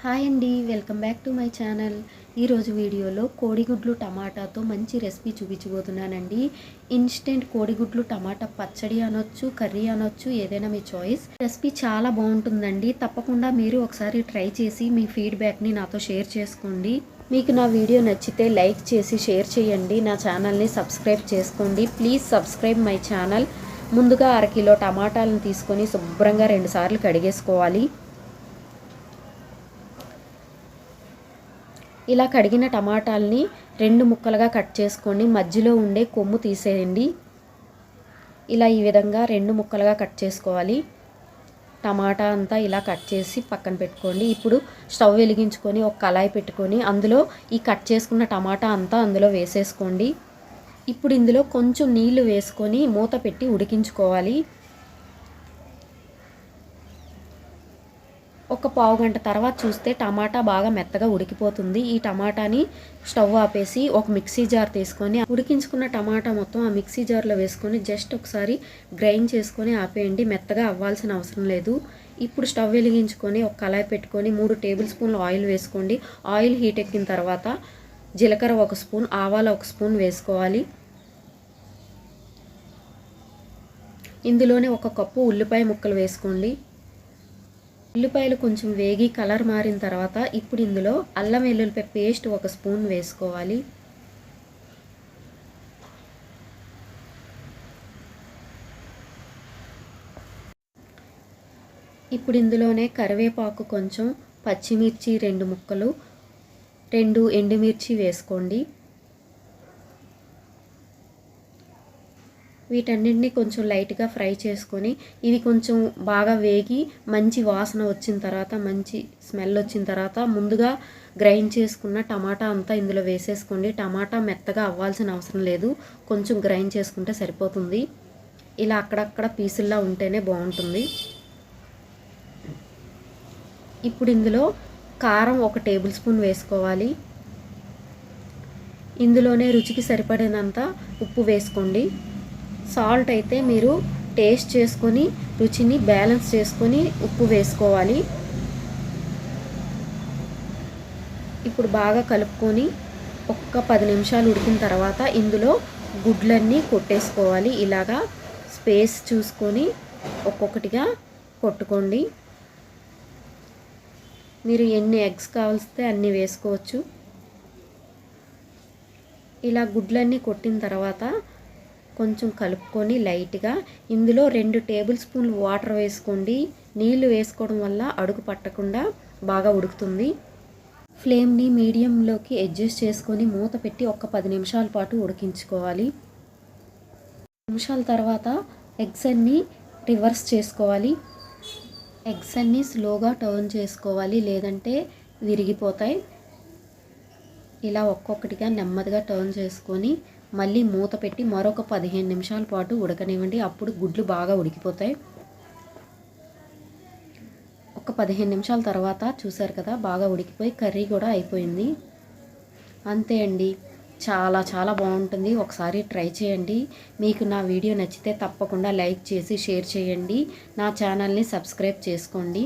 Hi అండి, welcome back to my channel. ఈరోజు వీడియోలో కోడిగుడ్లు టమాటాతో మంచి రెసిపీ చూపించబోతున్నానండి. ఇన్స్టెంట్ కోడిగుడ్లు టమాటా పచ్చడి అనొచ్చు, కర్రీ అనొచ్చు, ఏదైనా మీ చాయిస్. రెసిపీ చాలా బాగుంటుందండి. తప్పకుండా మీరు ఒకసారి ట్రై చేసి మీ ఫీడ్బ్యాక్ని నాతో షేర్ చేసుకోండి. మీకు నా వీడియో నచ్చితే లైక్ చేసి షేర్ చేయండి. నా ఛానల్ని సబ్స్క్రైబ్ చేసుకోండి. Please subscribe my channel. ముందుగా అరకిలో టమాటాలను తీసుకొని శుభ్రంగా 2 సార్లు కడిగేసుకోవాలి. ఇలా కడిగిన టమాటాలని 2 ముక్కలుగా కట్ చేసుకొని మధ్యలో ఉండే కొమ్ము తీసేయండి. ఇలా ఈ విధంగా 2 ముక్కలుగా కట్ చేసుకోవాలి. టమాటా అంతా ఇలా కట్ చేసి పక్కన పెట్టుకోండి. ఇప్పుడు స్టవ్ వెలిగించుకొని ఒక కళాయి పెట్టుకొని అందులో ఈ కట్ చేసుకున్న టమాటా అంతా అందులో వేసేసుకోండి. ఇప్పుడు ఇందులో కొంచెం నీళ్లు వేసుకొని మూత పెట్టి ఉడికించుకోవాలి. ఒక పావు గంట తర్వాత చూస్తే టమాటా బాగా మెత్తగా ఉడికిపోతుంది. ఈ టమాటాని స్టవ్ ఆపేసి ఒక మిక్సీ జార్ తీసుకొని ఉడికించుకున్న టమాటా మొత్తం ఆ మిక్సీ జార్లో వేసుకొని జస్ట్ ఒకసారి గ్రైండ్ చేసుకొని ఆపేయండి. మెత్తగా అవ్వాల్సిన అవసరం లేదు. ఇప్పుడు స్టవ్ వెలిగించుకొని ఒక కళాయి పెట్టుకొని 3 టేబుల్ స్పూన్లు ఆయిల్ వేసుకోండి. ఆయిల్ హీట్ ఎక్కిన తర్వాత జీలకర్ర 1 స్పూన్, ఆవాలు 1 స్పూన్ వేసుకోవాలి. ఇందులోనే 1 కప్పు ఉల్లిపాయ ముక్కలు వేసుకోండి. ఉల్లిపాయలు కొంచెం వేగి కలర్ మారిన తర్వాత ఇప్పుడు ఇందులో అల్లం వెల్లుల్లిపాయ పేస్ట్ 1 స్పూన్ వేసుకోవాలి. ఇప్పుడు ఇందులోనే కరివేపాకు కొంచెం, పచ్చిమిర్చి 2 ముక్కలు, 2 ఎండుమిర్చి వేసుకోండి. వీటన్నిటిని కొంచెం లైట్గా ఫ్రై చేసుకొని ఇవి కొంచెం బాగా వేగి మంచి వాసన వచ్చిన తర్వాత, మంచి స్మెల్ వచ్చిన తర్వాత ముందుగా గ్రైండ్ చేసుకున్న టమాటా అంతా ఇందులో వేసేసుకోండి. టమాటా మెత్తగా అవ్వాల్సిన అవసరం లేదు, కొంచెం గ్రైండ్ చేసుకుంటే సరిపోతుంది. ఇలా అక్కడక్కడ పీసుల్లా ఉంటేనే బాగుంటుంది. ఇప్పుడు ఇందులో కారం 1 టేబుల్ స్పూన్ వేసుకోవాలి. ఇందులోనే రుచికి సరిపడినంత ఉప్పు వేసుకోండి. సాల్ట్ అయితే మీరు టేస్ట్ చేసుకొని రుచిని బ్యాలెన్స్ చేసుకొని ఉప్పు వేసుకోవాలి. ఇప్పుడు బాగా కలుపుకొని ఒక్క 10 నిమిషాలు ఉడికిన తర్వాత ఇందులో గుడ్లన్నీ కొట్టేసుకోవాలి. ఇలాగా స్పేస్ చూసుకొని ఒక్కొక్కటిగా కొట్టుకోండి. మీరు ఎన్ని ఎగ్స్ కావాల్సితే అన్ని వేసుకోవచ్చు. ఇలా గుడ్లన్నీ కొట్టిన తర్వాత కొంచెం కలుపుకొని లైట్గా ఇందులో 2 టేబుల్ స్పూన్లు వాటర్ వేసుకోండి. నీళ్లు వేసుకోవడం వల్ల అడుగు పట్టకుండా బాగా ఉడుకుతుంది. ఫ్లేమ్ని మీడియంలోకి అడ్జస్ట్ చేసుకొని మూత పెట్టి ఒక 10 నిమిషాల పాటు ఉడికించుకోవాలి. నిమిషాల తర్వాత ఎగ్స్ అన్నీ రివర్స్ చేసుకోవాలి. ఎగ్స్ అన్నీ స్లోగా టర్న్ చేసుకోవాలి, లేదంటే విరిగిపోతాయి. ఇలా ఒక్కొక్కటిగా నెమ్మదిగా టర్న్ చేసుకొని మళ్ళీ మూత పెట్టి మరొక 15 నిమిషాల పాటు ఉడకనివ్వండి. అప్పుడు గుడ్లు బాగా ఉడికిపోతాయి. ఒక 15 నిమిషాల తర్వాత చూసారు కదా, బాగా ఉడికిపోయి కర్రీ కూడా అయిపోయింది. అంతే అండి, చాలా బాగుంటుంది. ఒకసారి ట్రై చేయండి. మీకు నా వీడియో నచ్చితే తప్పకుండా లైక్ చేసి షేర్ చేయండి. నా ఛానల్ని సబ్స్క్రైబ్ చేసుకోండి.